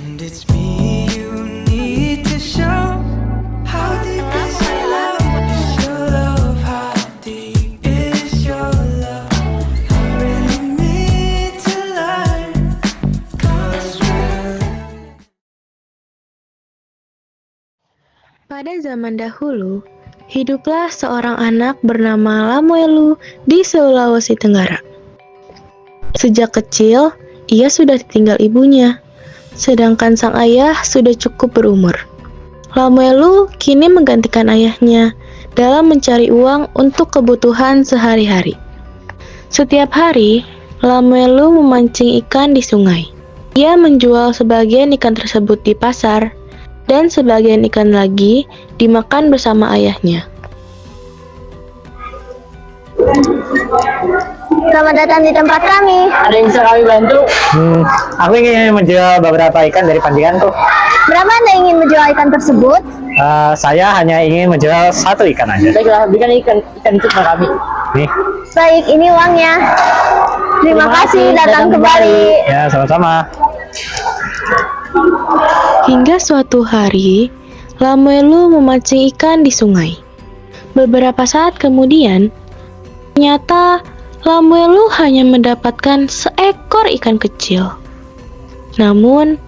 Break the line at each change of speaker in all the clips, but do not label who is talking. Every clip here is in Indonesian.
And it's me you need to show. How deep is your love? Is your love? How deep is your love? I really need to learn. 'Cause we're
Pada zaman dahulu, hiduplah seorang anak bernama Lamuelu di Sulawesi Tenggara. Sejak kecil, ia sudah ditinggal ibunya, sedangkan sang ayah sudah cukup berumur. Lamuelu kini menggantikan ayahnya dalam mencari uang untuk kebutuhan sehari-hari. Setiap hari, Lamuelu memancing ikan di sungai. Ia menjual sebagian ikan tersebut di pasar, dan sebagian ikan lagi dimakan bersama ayahnya.
Selamat datang di tempat kami.
Ada yang bisa kami bantu? Aku ingin menjual beberapa ikan dari pancinganku.
Berapa Anda ingin menjual ikan tersebut?
Saya hanya ingin menjual satu ikan aja. Baiklah, berikan ikan itu kepada kami. Nih.
Baik, ini uangnya. Terima kasih, datang kembali.
Ya, sama-sama.
Hingga suatu hari, Lamuelu memancing ikan di sungai. Beberapa saat kemudian, ternyata Lamuelu hanya mendapatkan seekor ikan kecil. Namun,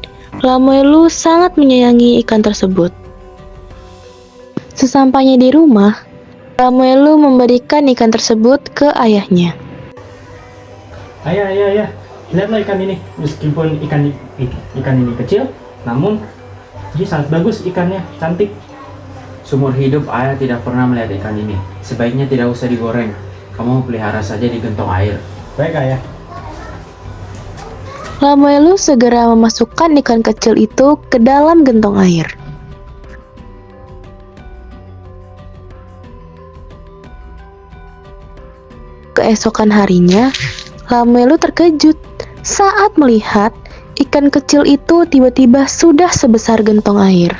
Lamuelu sangat menyayangi ikan tersebut. Sesampainya di rumah, Lamuelu memberikan ikan tersebut ke ayahnya.
Ayah. Lihatlah ikan ini. Meskipun ikan ini kecil, namun ini sangat bagus ikannya, cantik.
Seumur hidup ayah tidak pernah melihat ikan ini. Sebaiknya tidak usah digoreng. Kamu pelihara saja di gentong air.
Baik, ayah.
Lamuelu segera memasukkan ikan kecil itu ke dalam gentong air. Keesokan harinya, Lamuelu terkejut saat melihat ikan kecil itu tiba-tiba sudah sebesar gentong air.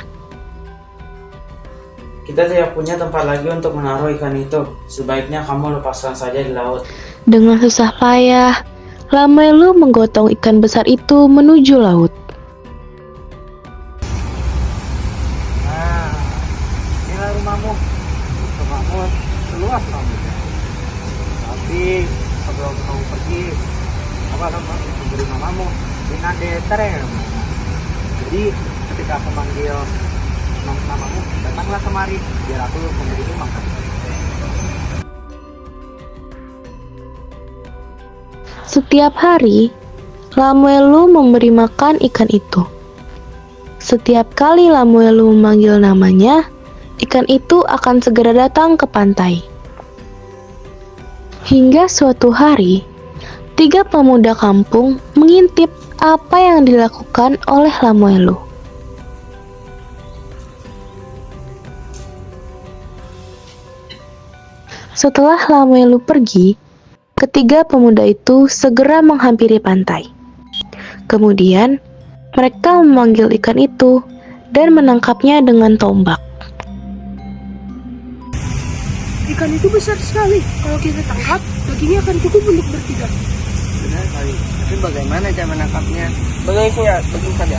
Kita tidak punya tempat lagi untuk menaruh ikan itu. Sebaiknya kamu lepaskan saja di laut.
Dengan susah payah, Lamuelu menggotong ikan besar itu menuju laut.
Nah, inilah rumahmu. Rumahmu seluas rambutnya. Tapi sebelum kamu pergi, aku akan memberi namamu Binade Tereng. Jadi ketika aku manggil namamu, datanglah kemari biar aku memberimu makan.
Setiap hari, Lamuelu memberi makan ikan itu. Setiap kali Lamuelu memanggil namanya, ikan itu akan segera datang ke pantai. Hingga suatu hari, 3 pemuda kampung mengintip apa yang dilakukan oleh Lamuelu. Setelah Lamuelu pergi, ketiga pemuda itu segera menghampiri pantai. Kemudian, mereka memanggil ikan itu dan menangkapnya dengan tombak.
Ikan itu besar sekali. Kalau kita tangkap, dagingnya akan cukup untuk bertiga.
Benar kali. Tapi bagaimana cara menangkapnya? Begini saja.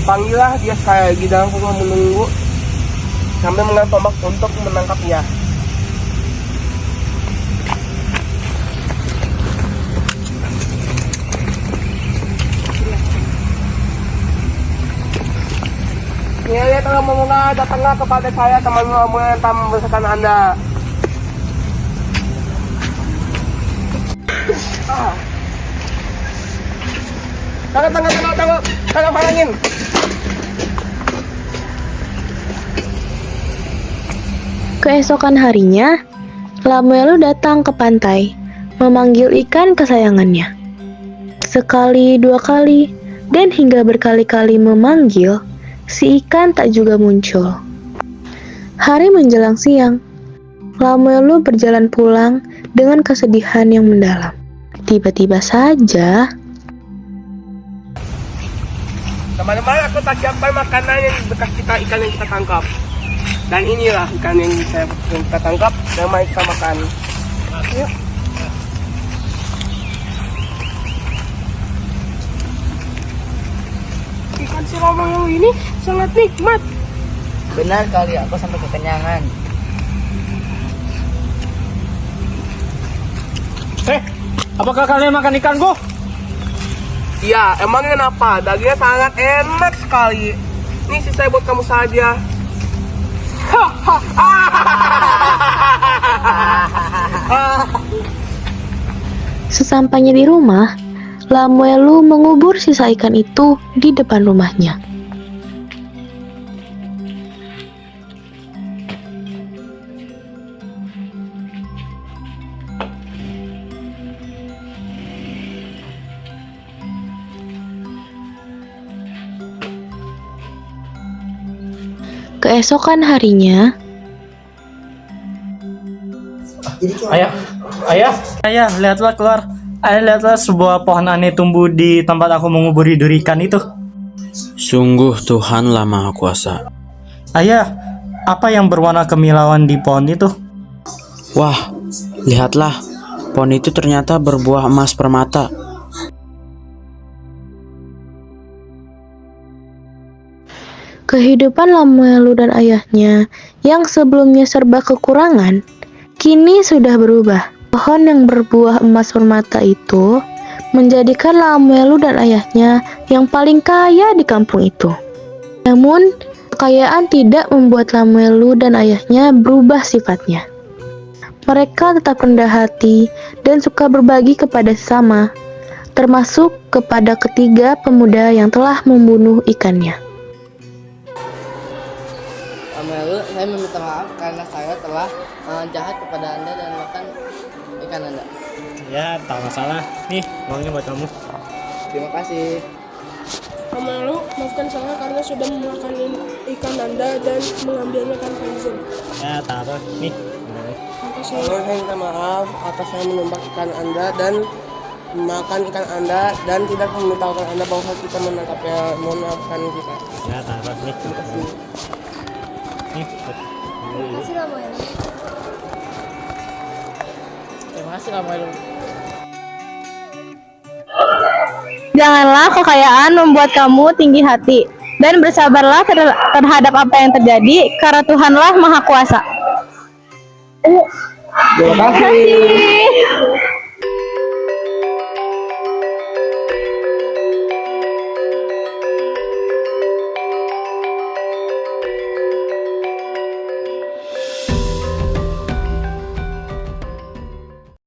Panggillah dia sekali lagi dalam kurung menunggu sampai mengambil tombak untuk menangkapnya. Ya, teman-teman, datanglah kepada saya teman-teman yang tak membesarkan Anda. Tangkap halangin.
Keesokan harinya, Lamuelu datang ke pantai, memanggil ikan kesayangannya. Sekali, 2 kali, dan hingga berkali-kali memanggil, si ikan tak juga muncul. Hari menjelang siang, Lamuelu berjalan pulang dengan kesedihan yang mendalam. Tiba-tiba saja,
Teman-teman, aku tak siapkan makanan yang bekas ikan yang kita tangkap. Dan inilah ikan yang kita tangkap dan mari kita makan. Yuk.
Ikan si Lamoyelu ini sangat nikmat.
Benar kali, aku sampai kekenyangan.
Apakah kalian makan ikanku?
Iya, emang kenapa? Dagingnya sangat enak sekali. Ini sisa buat kamu saja.
Sesampainya di rumah, Lamuelu mengubur sisa ikan itu di depan rumahnya. Keesokan harinya,
Ayah, lihatlah keluar. Ayah, lihatlah sebuah pohon aneh tumbuh di tempat aku menguburi duri ikan itu.
Sungguh Tuhanlah Maha Kuasa.
Ayah, apa yang berwarna kemilauan di pohon itu?
Wah, lihatlah. Pohon itu ternyata berbuah emas permata.
kehidupan Lamuelu dan ayahnya yang sebelumnya serba kekurangan, kini sudah berubah. Pohon yang berbuah emas permata itu menjadikan Lamuelu dan ayahnya yang paling kaya di kampung itu. Namun, kekayaan tidak membuat Lamuelu dan ayahnya berubah sifatnya. Mereka tetap rendah hati dan suka berbagi kepada sesama, termasuk kepada ketiga pemuda yang telah membunuh ikannya.
Lamuelu, saya meminta maaf karena saya telah jahat kepada Anda dan makan ikan Anda.
Ya, tak masalah. Nih, uangnya buat kamu.
Terima kasih.
Lamuelu, maafkan saya karena sudah memakan ikan Anda dan mengambilnya tanpa izin.
Ya, taruh. Nih.
Terima kasih.
Saya minta maaf atas saya menembak ikan Anda dan memakan ikan Anda dan tidak memberitahukan Anda bahwa kita menangkapnya. Mohon maafkan kita.
Ya, taruh. Nih.
Terima kasih.
Nih.
Terima kasih Lamuelu.
Terima kasih Lamuelu.
Janganlah kekayaan membuat kamu tinggi hati, dan bersabarlah terhadap apa yang terjadi, karena Tuhanlah Maha Kuasa.
Terima kasih.